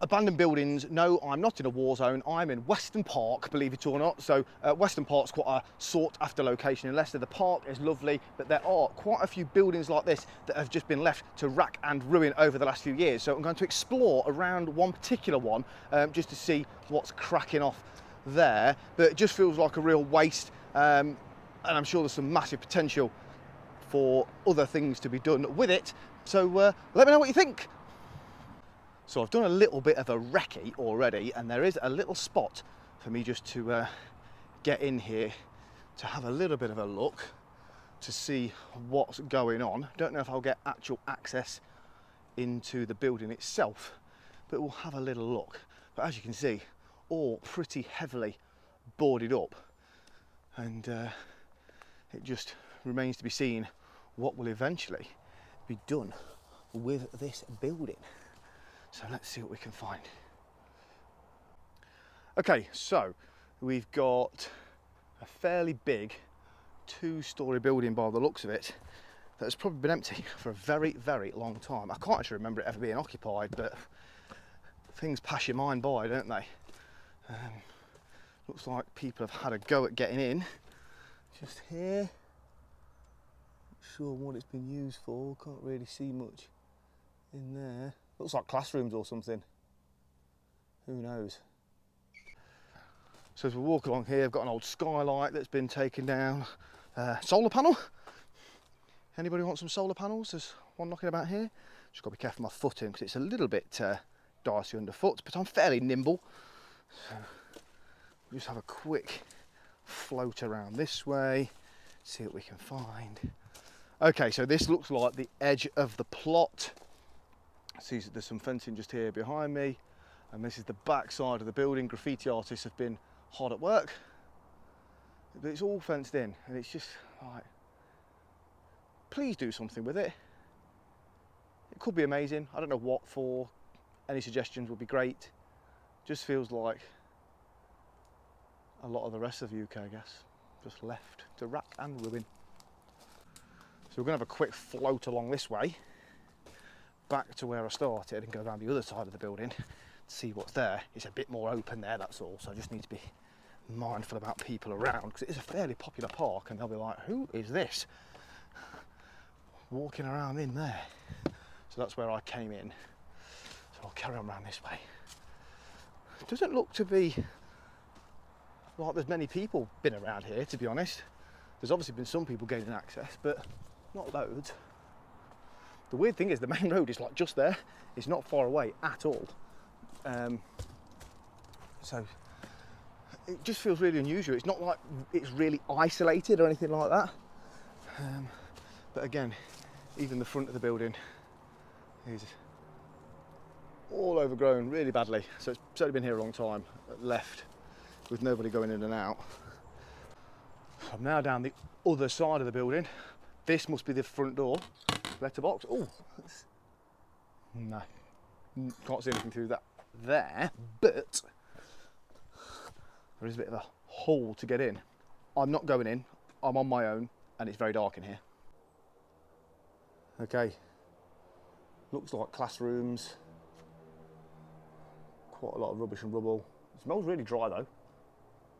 abandoned buildings. No, I'm not in a war zone. I'm in Weston Park, believe it or not. So Weston Park's quite a sought after location in Leicester. The park is lovely, but there are quite a few buildings like this that have just been left to rack and ruin over the last few years. So I'm going to explore around one particular one just to see what's cracking off there. But it just feels like a real waste, and I'm sure there's some massive potential for other things to be done with it. So let me know what you think. So I've done a little bit of a recce already, and there is a little spot for me just to get in here to have a little bit of a look to see what's going on. Don't know if I'll get actual access into the building itself, but we'll have a little look. But as you can see, all pretty heavily boarded up, and it just remains to be seen what will eventually be done with this building. So let's see what we can find. Okay, so we've got a fairly big two-storey building by the looks of it that's probably been empty for a very, very long time. I can't actually remember it ever being occupied, but things pass your mind by, don't they? Looks like people have had a go at getting in. Just here. Not sure what it's been used for, can't really see much in there. Looks like classrooms or something. Who knows? So as we walk along here, I've got an old skylight that's been taken down. Solar panel. Anybody want some solar panels? There's one knocking about here. Just got to be careful with my footing because it's a little bit dicey underfoot, but I'm fairly nimble. So we'll just have a quick float around this way, see what we can find. Okay, so this looks like the edge of the plot. See, there's some fencing just here behind me, and this is the back side of the building. Graffiti artists have been hard at work, but it's all fenced in, and it's just like, please do something with it. It could be amazing. I don't know what for. Any suggestions would be great. Just feels like a lot of the rest of the UK, I guess, just left to rack and ruin. So we're going to have a quick float along this way, back to where I started, and go around the other side of the building to see what's there. It's a bit more open there, that's all, so I just need to be mindful about people around, because it is a fairly popular park, and they'll be like, who is this walking around in there? So that's where I came in, so I'll carry on around this way. It doesn't look to be like there's many people been around here, to be honest. There's obviously been some people gaining access, but not loads. The weird thing is the main road is like just there. It's not far away at all. So it just feels really unusual. It's not like it's really isolated or anything like that. But again, even the front of the building is all overgrown really badly. So it's certainly been here a long time, left with nobody going in and out. I'm now down the other side of the building. This must be the front door. Letterbox. Oh, no, can't see anything through that there, but there is a bit of a hole to get in. I'm not going in, I'm on my own, and it's very dark in here. Okay, looks like classrooms, quite a lot of rubbish and rubble. It smells really dry though.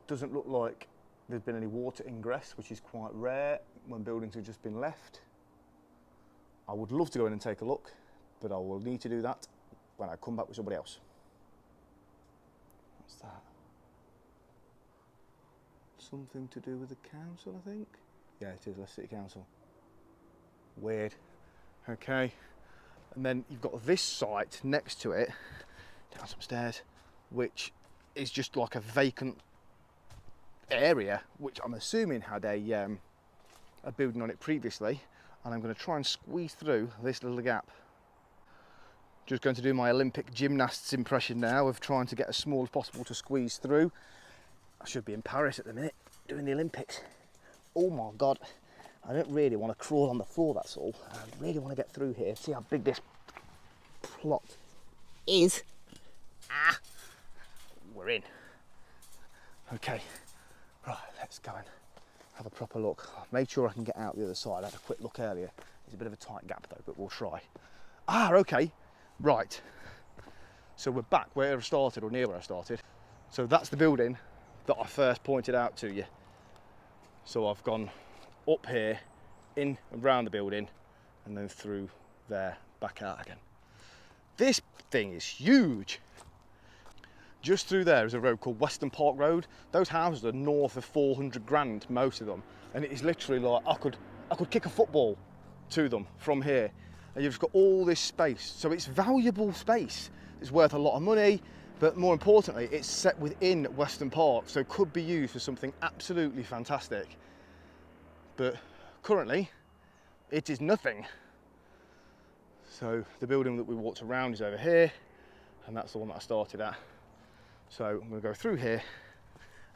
Doesn't look like there's been any water ingress, which is quite rare when buildings have just been left. I would love to go in and take a look, but I will need to do that when I come back with somebody else. What's that? Something to do with the council, I think? Yeah, it is, Leicester City Council. Weird. Okay. And then you've got this site next to it, down some stairs, which is just like a vacant area, which I'm assuming had a building on it previously. And I'm going to try and squeeze through this little gap. Just going to do my Olympic gymnasts impression now of trying to get as small as possible to squeeze through. I should be in Paris at the minute doing the Olympics. Oh my God, I don't really want to crawl on the floor, that's all. I really want to get through here, see how big this plot is. Ah, we're in. Okay, right, let's go and have a proper look. I've made sure I can get out the other side. I had a quick look earlier. There's a bit of a tight gap though, but we'll try. Ah, okay, right. So we're back where I started, or near where I started. So that's the building that I first pointed out to you. So I've gone up here, in and round the building, and then through there, back out again. This thing is huge. Just through there is a road called Weston Park Road. Those houses are north of 400 grand, most of them. And it is literally like, I could kick a football to them from here. And you've just got all this space. So it's valuable space. It's worth a lot of money, but more importantly, it's set within Weston Park, so it could be used for something absolutely fantastic. But currently, it is nothing. So the building that we walked around is over here, and that's the one that I started at. So I'm going to go through here,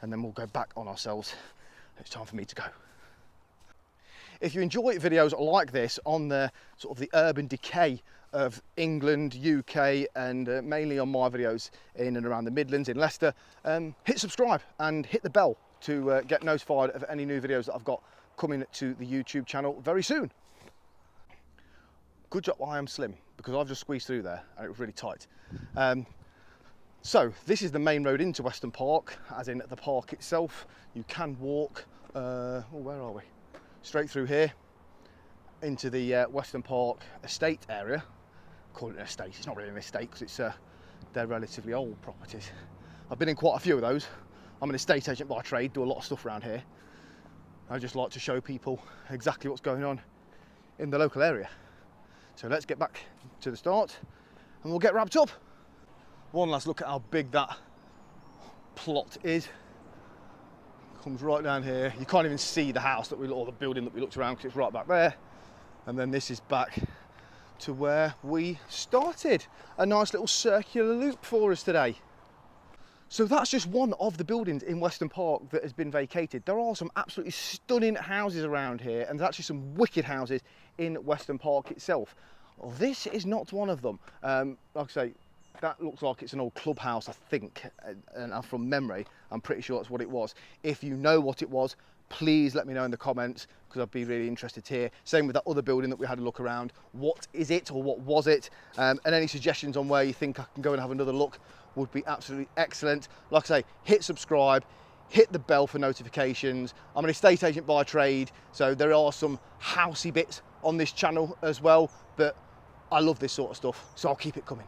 and then we'll go back on ourselves. It's time for me to go. If you enjoy videos like this on the sort of the urban decay of England, UK, and mainly on my videos in and around the Midlands in Leicester, hit subscribe and hit the bell to get notified of any new videos that I've got coming to the YouTube channel very soon. Good job I am slim, because I've just squeezed through there and it was really tight. So this is the main road into Weston Park, as in the park itself. You can walk, where are we? Straight through here into the Weston Park estate area. Call it an estate, it's not really an estate because they're relatively old properties. I've been in quite a few of those. I'm an estate agent by trade, do a lot of stuff around here. I just like to show people exactly what's going on in the local area. So let's get back to the start and we'll get wrapped up. One last look at how big that plot is. Comes right down here. You can't even see the house or the building that we looked around because it's right back there. And then this is back to where we started. A nice little circular loop for us today. So that's just one of the buildings in Weston Park that has been vacated. There are some absolutely stunning houses around here, and there's actually some wicked houses in Weston Park itself. Well, this is not one of them. Like I say, that looks like it's an old clubhouse, I think, and from memory, I'm pretty sure that's what it was. If you know what it was, please let me know in the comments, because I'd be really interested to hear. Same with that other building that we had a look around. What is it, or what was it? And any suggestions on where you think I can go and have another look would be absolutely excellent. Like I say, hit subscribe, hit the bell for notifications. I'm an estate agent by trade, so there are some housey bits on this channel as well, but I love this sort of stuff, so I'll keep it coming.